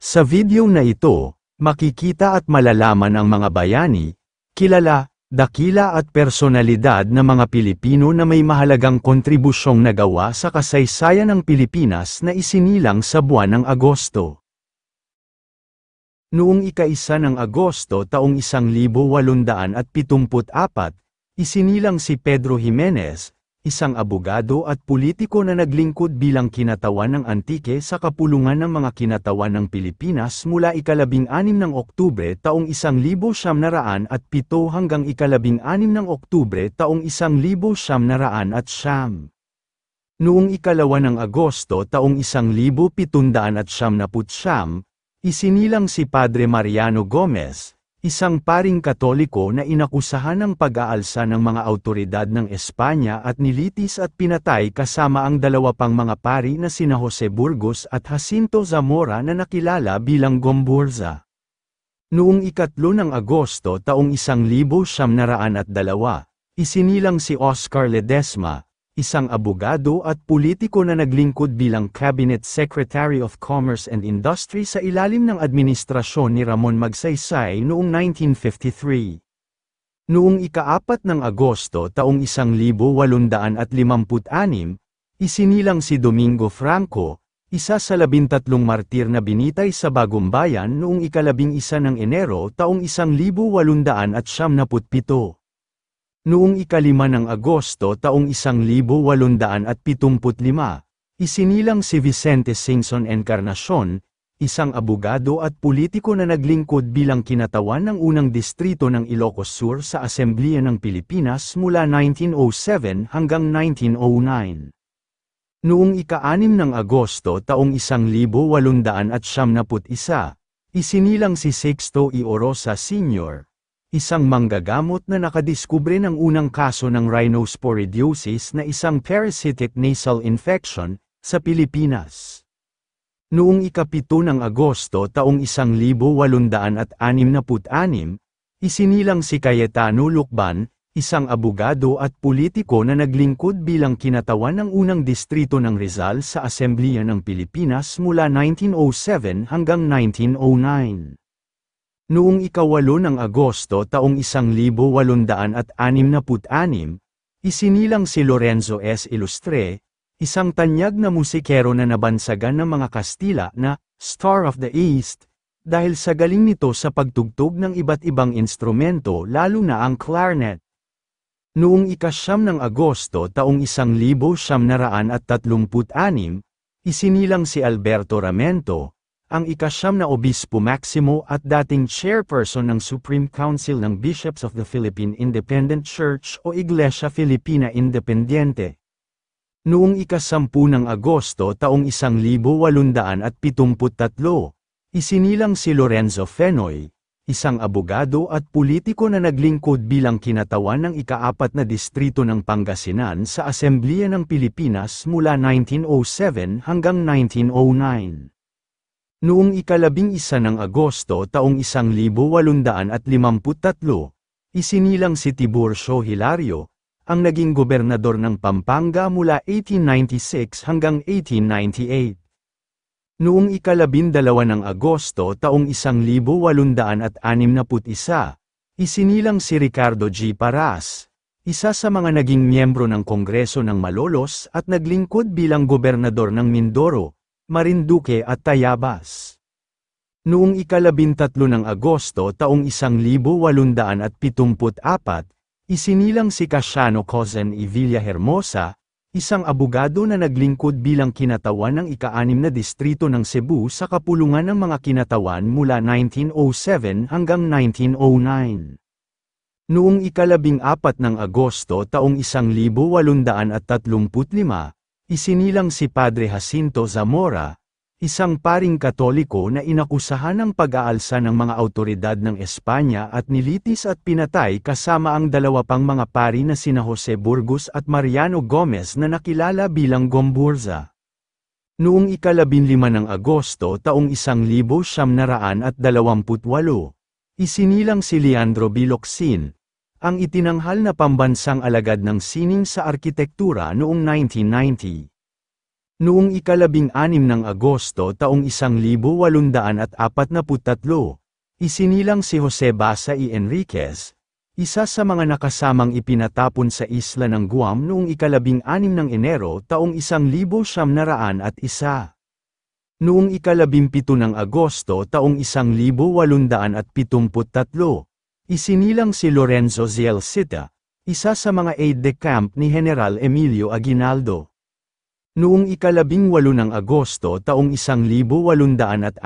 Sa video na ito, makikita at malalaman ang mga bayani, kilala, dakila at personalidad na mga Pilipino na may mahalagang kontribusyong nagawa sa kasaysayan ng Pilipinas na isinilang sa buwan ng Agosto. Noong ika-1 ng Agosto taong 1874, isinilang si Pedro Jimenez, isang abogado at politiko na naglingkod bilang kinatawan ng Antique sa kapulungan ng mga kinatawan ng Pilipinas mula ika-16 ng Oktubre taong 1907 hanggang ika-16 ng Oktubre taong 1909. Noong ika-2 ng Agosto taong 1799, isinilang si Padre Mariano Gomez, isang paring Katoliko na inakusahan ng pag-aalsa ng mga awtoridad ng Espanya at nilitis at pinatay kasama ang dalawa pang mga pari na sina Jose Burgos at Jacinto Zamora na nakilala bilang Gomburza. Noong ika-3 ng Agosto taong 1902, isinilang si Oscar Ledesma, isang abogado at politiko na naglingkod bilang Cabinet Secretary of Commerce and Industry sa ilalim ng administrasyon ni Ramon Magsaysay noong 1953. Noong ika-4 ng Agosto taong 1856, isinilang si Domingo Franco, isa sa 13 martir na binitay sa Bagong Bayan noong ika-11 ng Enero taong 1877. Noong ika-5 ng Agosto taong 1875, isinilang si Vicente Singson Encarnacion, isang abogado at politiko na naglingkod bilang kinatawan ng unang distrito ng Ilocos Sur sa Asemblea ng Pilipinas mula 1907 hanggang 1909. Noong ika-6 ng Agosto taong 1871, isinilang si Sixto E. Orosa Sr., isang manggagamot na nakadiskubre ng unang kaso ng rhinosporidiosis na isang parasitic nasal infection sa Pilipinas. Noong ika-7 ng Agosto taong 1866, isinilang si Cayetano Lucban, isang abogado at politiko na naglingkod bilang kinatawan ng unang distrito ng Rizal sa Asemblea ng Pilipinas mula 1907 hanggang 1909. Noong ika-8 ng Agosto taong 1866, isinilang si Lorenzo S. Ilustre, isang tanyag na musikero na nabansagan ng mga Kastila na Star of the East, dahil sa galing nito sa pagtugtog ng iba't ibang instrumento lalo na ang clarinet. Noong ika-9 ng Agosto taong 1936, isinilang si Alberto Ramento, ang ika-9 na Obispo Maximo at dating chairperson ng Supreme Council ng Bishops of the Philippine Independent Church o Iglesia Filipina Independiente. Noong ika-10 ng Agosto taong 1873, isinilang si Lorenzo Fenoy, isang abogado at politiko na naglingkod bilang kinatawan ng ika-4 na distrito ng Pangasinan sa Asemblea ng Pilipinas mula 1907 hanggang 1909. Noong ika-11 ng Agosto taong 1853, isinilang si Tiburcio Hilario, ang naging gobernador ng Pampanga mula 1896 hanggang 1898. Noong ika-12 ng Agosto taong 1861, isinilang si Ricardo G. Parras, isa sa mga naging miyembro ng Kongreso ng Malolos at naglingkod bilang gobernador ng Mindoro, Marinduque at Tayabas. Noong ika-13 ng Agosto taong 1874, isinilang si Casiano Cozen y Villahermosa, isang abogado na naglingkod bilang kinatawan ng ika-6 na distrito ng Cebu sa kapulungan ng mga kinatawan mula 1907 hanggang 1909. Noong ika-14 ng Agosto taong 1835, isinilang si Padre Jacinto Zamora, isang paring Katoliko na inakusahan ng pag-aalsa ng mga awtoridad ng Espanya at nilitis at pinatay kasama ang dalawa pang mga pari na sina Jose Burgos at Mariano Gomez na nakilala bilang Gomburza. Noong ika-15 ng Agosto taong 1928, isinilang si Leandro B. Locsin, ang itinanghal na pambansang alagad ng sining sa arkitektura noong 1990. Noong ika-13 ng Agosto taong 1843, isinilang si Jose Basa y Enriquez, isa sa mga nakasamang ipinatapon sa isla ng Guam noong ika-16 ng Enero taong 1901. Noong ika-17 ng Agosto taong 1873, isinilang si Lorenzo Zielcita, isa sa mga aide-de-camp ni General Emilio Aguinaldo. Noong ika-18 ng Agosto taong 1860,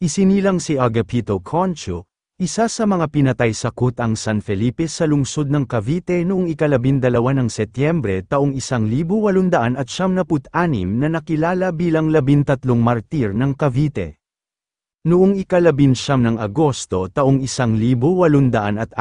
isinilang si Agapito Concho, isa sa mga pinatay sa Kutang San Felipe sa lungsod ng Cavite noong ika-12 ng Setyembre taong 1876 na nakilala bilang 13 martir ng Cavite. Noong ika-19 ng Agosto taong 1841,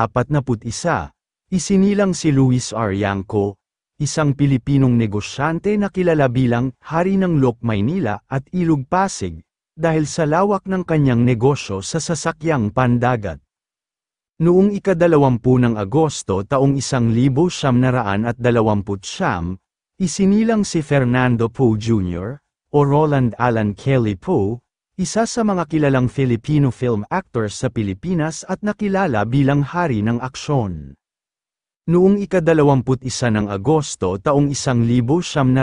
isinilang si Luis R. Yanco, isang Pilipinong negosyante na kilala bilang Hari ng Lok Maynila at Ilog Pasig, dahil sa lawak ng kanyang negosyo sa sasakyang pandagat. Noong ika-20 ng Agosto taong 1929, isinilang si Fernando Poe Jr., o Roland Allen Kelly Poe, isa sa mga kilalang Filipino film actors sa Pilipinas at nakilala bilang Hari ng Aksyon. Noong ika-21 ng Agosto taong 1950,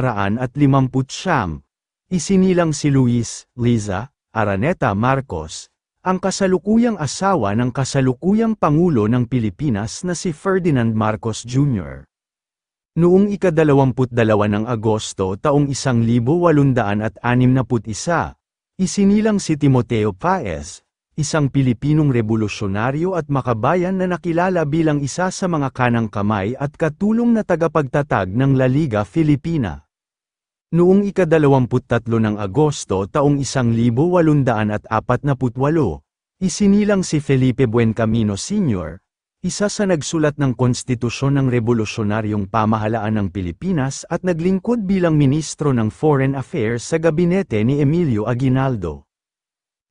isinilang si Luis Liza Araneta Marcos, ang kasalukuyang asawa ng kasalukuyang Pangulo ng Pilipinas na si Ferdinand Marcos Jr. Noong ika-22 ng Agosto taong 1861, isinilang si Timoteo Paez, isang Pilipinong revolusyonaryo at makabayan na nakilala bilang isa sa mga kanang kamay at katulong na tagapagtatag ng La Liga Filipina. Noong ika-23 ng Agosto taong 1848, isinilang si Felipe Buencamino Sr., isa sa nagsulat ng konstitusyon ng revolusyonaryong pamahalaan ng Pilipinas at naglingkod bilang ministro ng Foreign Affairs sa gabinete ni Emilio Aguinaldo.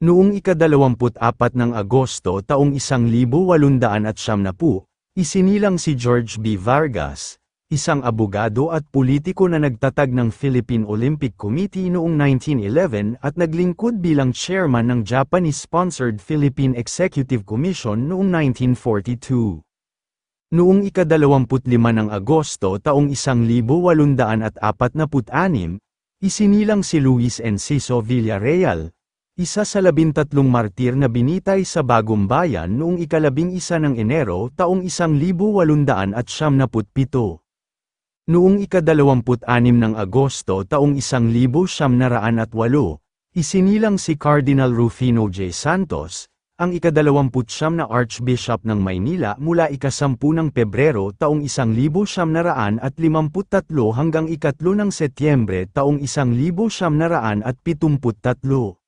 Noong ika-24 ng Agosto taong 1870, isinilang si George B. Vargas, isang abogado at politiko na nagtatag ng Philippine Olympic Committee noong 1911 at naglingkod bilang chairman ng Japanese-sponsored Philippine Executive Commission noong 1942. Noong ika-25 ng Agosto taong 1846, isinilang si Luis Enciso Villarreal, isa sa 13 martir na binitay sa Bagong Bayan noong ika-11 ng Enero taong 1897. Noong ika-26 ng Agosto taong 1908, isinilang si Cardinal Rufino J. Santos, ang ika-29 na Archbishop ng Maynila mula ika-10 ng Pebrero taong 1953 hanggang ika-3 ng Setyembre taong 1973.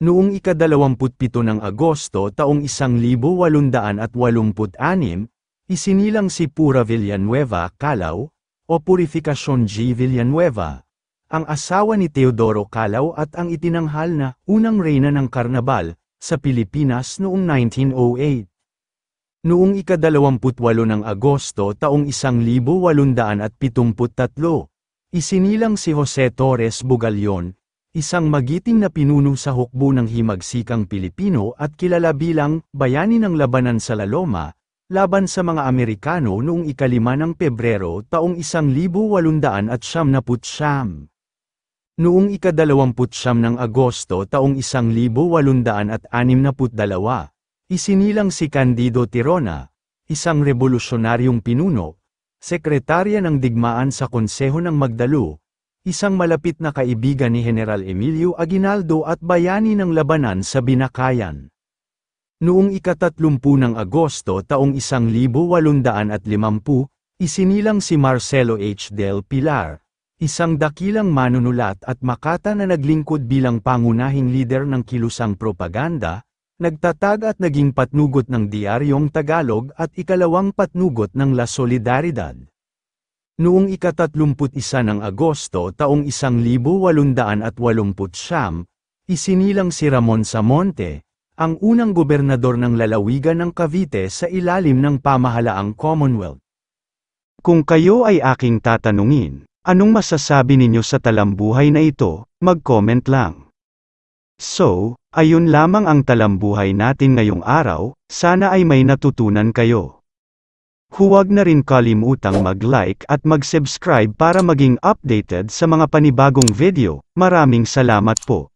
Noong ika-27 ng Agosto taong 1886, isinilang si Pura Villanueva Calao, o Purificación G. Villanueva, ang asawa ni Teodoro Calao at ang itinanghal na unang reyna ng karnabal sa Pilipinas noong 1908. Noong ika-28 ng Agosto taong 1873, isinilang si Jose Torres Bugalyon, isang magiting na pinuno sa hukbo ng himagsikang Pilipino at kilala bilang bayani ng labanan sa La Loma, laban sa mga Amerikano noong ika-5 ng Pebrero taong 1899. Noong ika-29 ng Agosto taong 1862, isinilang si Candido Tirona, isang revolusyonaryong pinuno, sekretarya ng digmaan sa Konseho ng Magdalo, isang malapit na kaibigan ni General Emilio Aguinaldo at bayani ng labanan sa Binakayan. Noong ika-30 ng Agosto taong 1850, isinilang si Marcelo H. del Pilar, isang dakilang manunulat at makata na naglingkod bilang pangunahing lider ng kilusang propaganda, nagtatag at naging patnugot ng Diaryong Tagalog at ikalawang patnugot ng La Solidaridad. Noong ika-31 ng Agosto taong 1889, isinilang si Ramon Samonte, ang unang gobernador ng lalawigan ng Cavite sa ilalim ng pamahalaang Commonwealth. Kung kayo ay aking tatanungin, Anong masasabi ninyo sa talambuhay na ito? Mag-comment lang. So, ayun lamang ang talambuhay natin ngayong araw, sana ay may natutunan kayo. Huwag na rin kalimutang mag-like at mag-subscribe para maging updated sa mga panibagong video. Maraming salamat po.